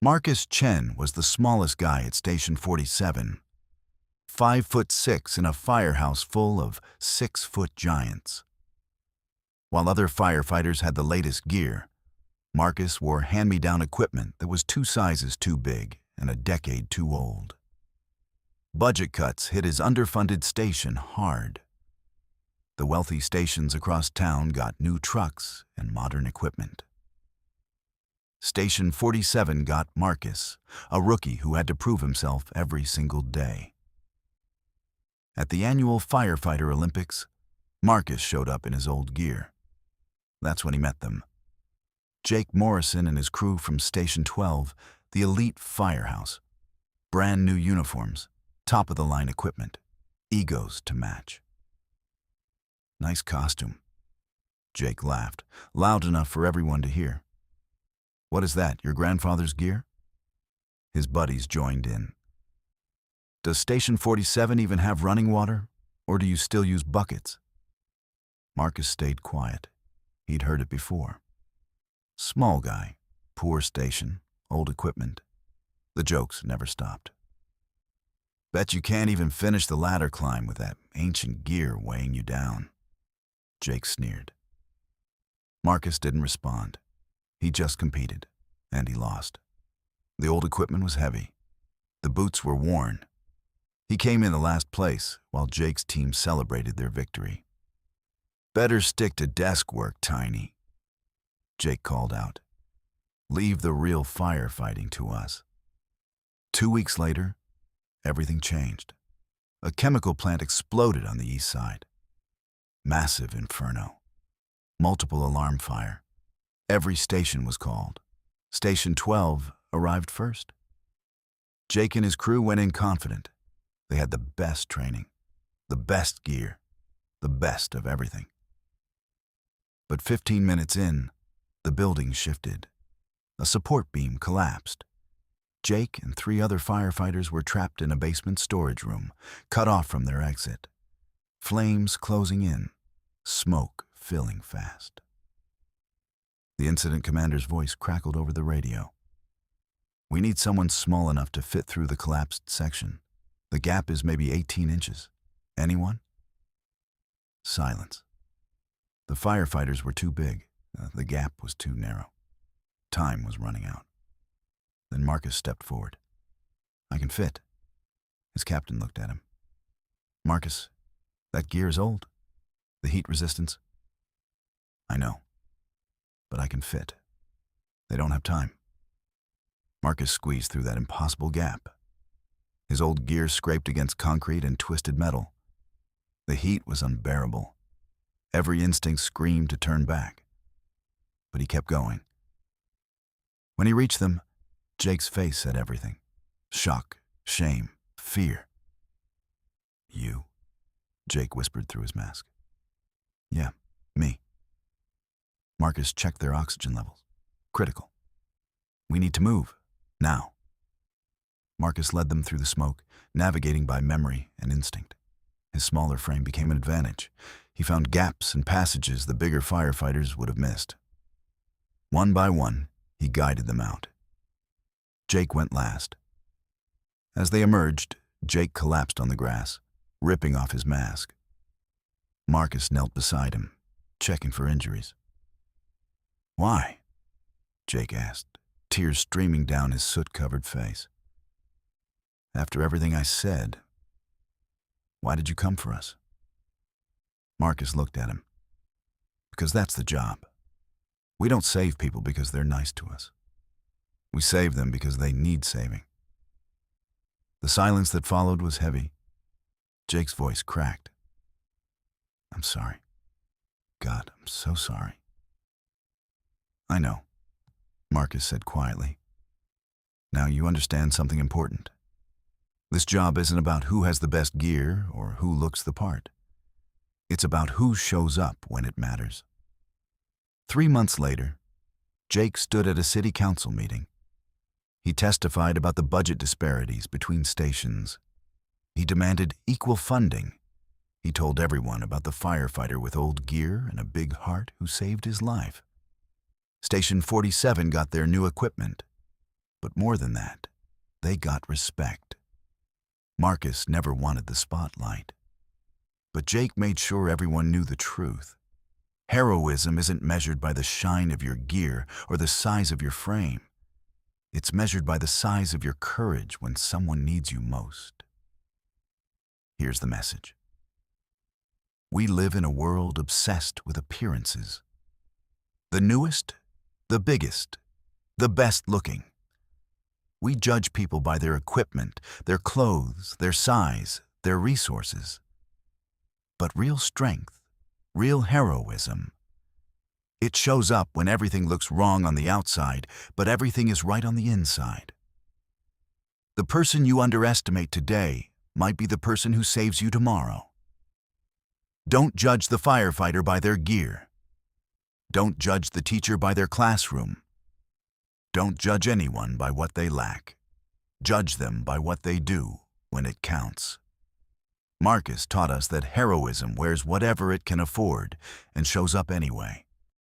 Marcus Chen was the smallest guy at Station 47, 5'6" in a firehouse full of 6-foot giants. While other firefighters had the latest gear, Marcus wore hand-me-down equipment that was 2 sizes too big and a decade too old. Budget cuts hit his underfunded station hard. The wealthy stations across town got new trucks and modern equipment. Station 47 got Marcus, a rookie who had to prove himself every single day. At the annual Firefighter Olympics, Marcus showed up in his old gear. That's when he met them. Jake Morrison and his crew from Station 12, the elite firehouse. Brand new uniforms, top-of-the-line equipment, egos to match. Nice costume. Jake laughed, loud enough for everyone to hear. What is that, your grandfather's gear? His buddies joined in. Does Station 47 even have running water, or do you still use buckets? Marcus stayed quiet. He'd heard it before. Small guy, poor station, old equipment. The jokes never stopped. Bet you can't even finish the ladder climb with that ancient gear weighing you down. Jake sneered. Marcus didn't respond. He just competed, and he lost. The old equipment was heavy. The boots were worn. He came in the last place, while Jake's team celebrated their victory. Better stick to desk work, Tiny. Jake called out. Leave the real firefighting to us. 2 weeks later, everything changed. A chemical plant exploded on the east side. Massive inferno. Multiple alarm fire. Every station was called. Station 12 arrived first. Jake and his crew went in confident. They had the best training, the best gear, the best of everything. But 15 minutes in, the building shifted. A support beam collapsed. Jake and 3 other firefighters were trapped in a basement storage room, cut off from their exit. Flames closing in, smoke filling fast. The incident commander's voice crackled over the radio. We need someone small enough to fit through the collapsed section. The gap is maybe 18 inches. Anyone? Silence. The firefighters were too big. The gap was too narrow. Time was running out. Then Marcus stepped forward. I can fit. His captain looked at him. Marcus, that gear is old. The heat resistance. I know. But I can fit. They don't have time. Marcus squeezed through that impossible gap. His old gear scraped against concrete and twisted metal. The heat was unbearable. Every instinct screamed to turn back. But he kept going. When he reached them, Jake's face said everything. Shock, shame, fear. You? Jake whispered through his mask. Yeah, me. Marcus checked their oxygen levels. Critical. We need to move. Now. Marcus led them through the smoke, navigating by memory and instinct. His smaller frame became an advantage. He found gaps and passages the bigger firefighters would have missed. One by one, he guided them out. Jake went last. As they emerged, Jake collapsed on the grass, ripping off his mask. Marcus knelt beside him, checking for injuries. Why? Jake asked, tears streaming down his soot-covered face. After everything I said, why did you come for us? Marcus looked at him. Because that's the job. We don't save people because they're nice to us. We save them because they need saving. The silence that followed was heavy. Jake's voice cracked. I'm sorry. God, I'm so sorry. I know, Marcus said quietly. Now you understand something important. This job isn't about who has the best gear or who looks the part. It's about who shows up when it matters. 3 months later, Jake stood at a city council meeting. He testified about the budget disparities between stations. He demanded equal funding. He told everyone about the firefighter with old gear and a big heart who saved his life. Station 47 got their new equipment, But more than that, they got respect. Marcus never wanted the spotlight. But Jake made sure everyone knew the truth. Heroism isn't measured by the shine of your gear or the size of your frame. It's measured by the size of your courage when someone needs you most. Here's the message. We live in a world obsessed with appearances. The newest, the biggest, the best looking. We judge people by their equipment, their clothes, their size, their resources. But real strength, real heroism, it shows up when everything looks wrong on the outside, but everything is right on the inside. The person you underestimate today might be the person who saves you tomorrow. Don't judge the firefighter by their gear. Don't judge the teacher by their classroom. Don't judge anyone by what they lack. Judge them by what they do when it counts. Marcus taught us that heroism wears whatever it can afford and shows up anyway.